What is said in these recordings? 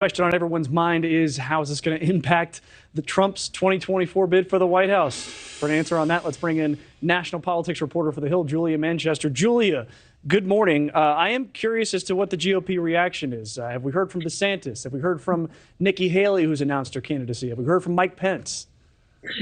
Question on everyone's mind is, how is this going to impact the Trump's 2024 bid for the White House? For an answer on that, let's bring in national politics reporter for The Hill, Julia Manchester. Julia, good morning. I am curious as to what the GOP reaction is. Have we heard from DeSantis? Have we heard from Nikki Haley, who's announced her candidacy? Have we heard from Mike Pence?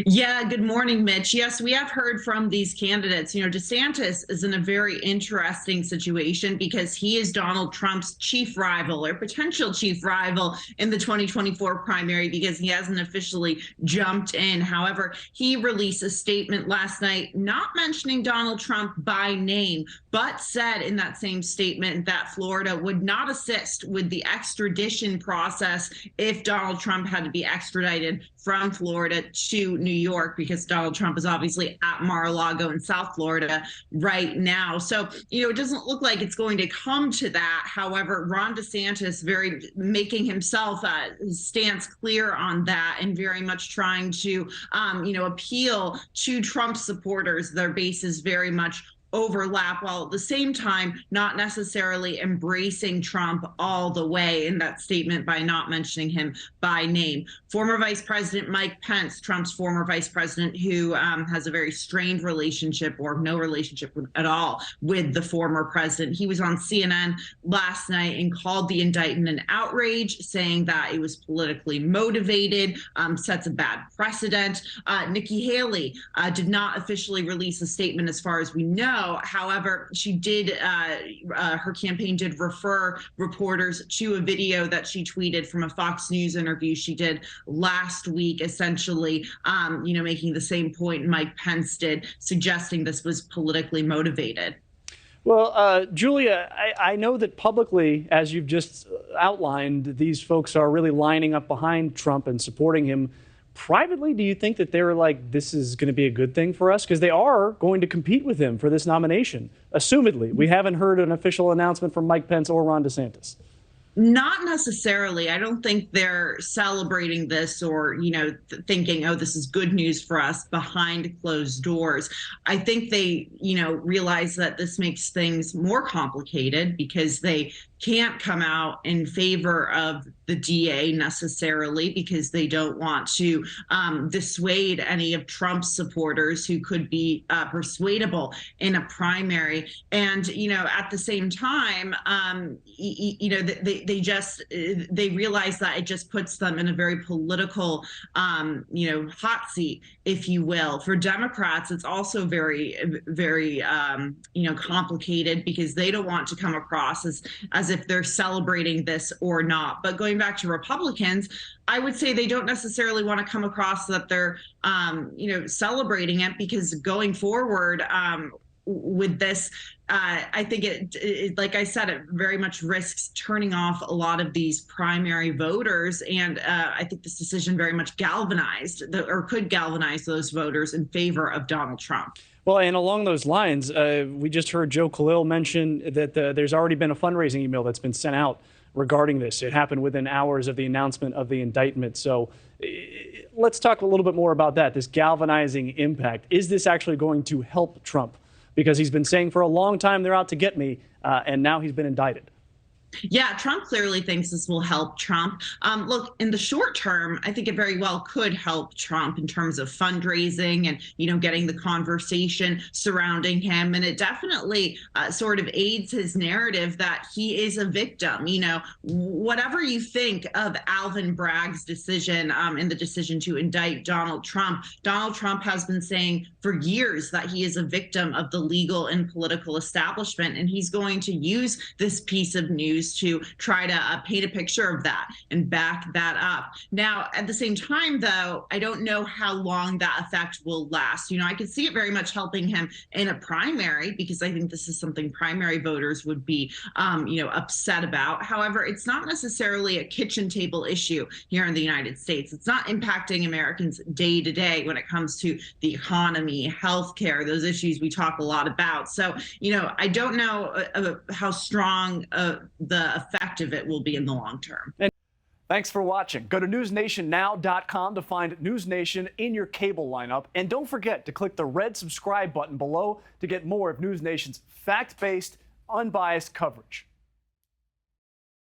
Yeah, good morning, Mitch. Yes, we have heard from these candidates. DeSantis is in a very interesting situation because he is Donald Trump's chief rival or potential chief rival in the 2024 primary because he hasn't officially jumped in. However, he released a statement last night not mentioning Donald Trump by name, but said in that same statement that Florida would not assist with the extradition process if Donald Trump had to be extradited from Florida to New York, because Donald Trump is obviously at Mar-a-Lago in South Florida right now. So, it doesn't look like it's going to come to that. However, Ron DeSantis making himself stance clear on that and very much trying to, appeal to Trump supporters. Their base is very much overlap, while at the same time not necessarily embracing Trump all the way in that statement by not mentioning him by name. Former Vice President Mike Pence, Trump's former vice president, who has a very strained relationship or no relationship at all with the former president. He was on CNN last night and called the indictment an outrage, saying that it was politically motivated, sets a bad precedent. Nikki Haley did not officially release a statement as far as we know. However, she did, her campaign did refer reporters to a video that she tweeted from a Fox News interview she did last week, essentially, making the same point Mike Pence did, suggesting this was politically motivated. Well, Julia, I know that publicly, as you've just outlined, these folks are really lining up behind Trump and supporting him. Privately, do you think that they're like, this is going to be a good thing for us? Because they are going to compete with him for this nomination, assumedly. We haven't heard an official announcement from Mike Pence or Ron DeSantis. Not necessarily. I don't think they're celebrating this or, thinking, oh, this is good news for us behind closed doors. I think they, realize that this makes things more complicated because they can't come out in favor of the DA necessarily because they don't want to dissuade any of Trump's supporters who could be persuadable in a primary. And, at the same time, they realize that it just puts them in a very political, hot seat, if you will. For Democrats, it's also very, very, complicated because they don't want to come across as if they're celebrating this or not. But going back to Republicans, I would say they don't necessarily want to come across that they're, celebrating it, because going forward, with this, I think it, like I said, it very much risks turning off a lot of these primary voters. And I think this decision very much could galvanize those voters in favor of Donald Trump. Well, and along those lines, we just heard Joe Khalil mention that there's already been a fundraising email that's been sent out regarding this. It happened within hours of the announcement of the indictment. So let's talk a little bit more about that, this galvanizing impact. Is this actually going to help Trump? Because he's been saying for a long time they're out to get me, and now he's been indicted. Yeah, Trump clearly thinks this will help Trump. Look, in the short term, I think it very well could help Trump in terms of fundraising and, getting the conversation surrounding him. And it definitely sort of aids his narrative that he is a victim. Whatever you think of Alvin Bragg's decision and the decision to indict Donald Trump has been saying for years that he is a victim of the legal and political establishment. And he's going to use this piece of news to try to paint a picture of that and back that up. Now, at the same time, though, I don't know how long that effect will last. I could see it very much helping him in a primary, because I think this is something primary voters would be, upset about. However, it's not necessarily a kitchen table issue here in the United States. It's not impacting Americans day to day when it comes to the economy, healthcare, those issues we talk a lot about. So, I don't know how strong the effect of it will be in the long term. And thanks for watching. Go to newsnationnow.com to find NewsNation in your cable lineup. And don't forget to click the red subscribe button below to get more of NewsNation's fact-based, unbiased coverage.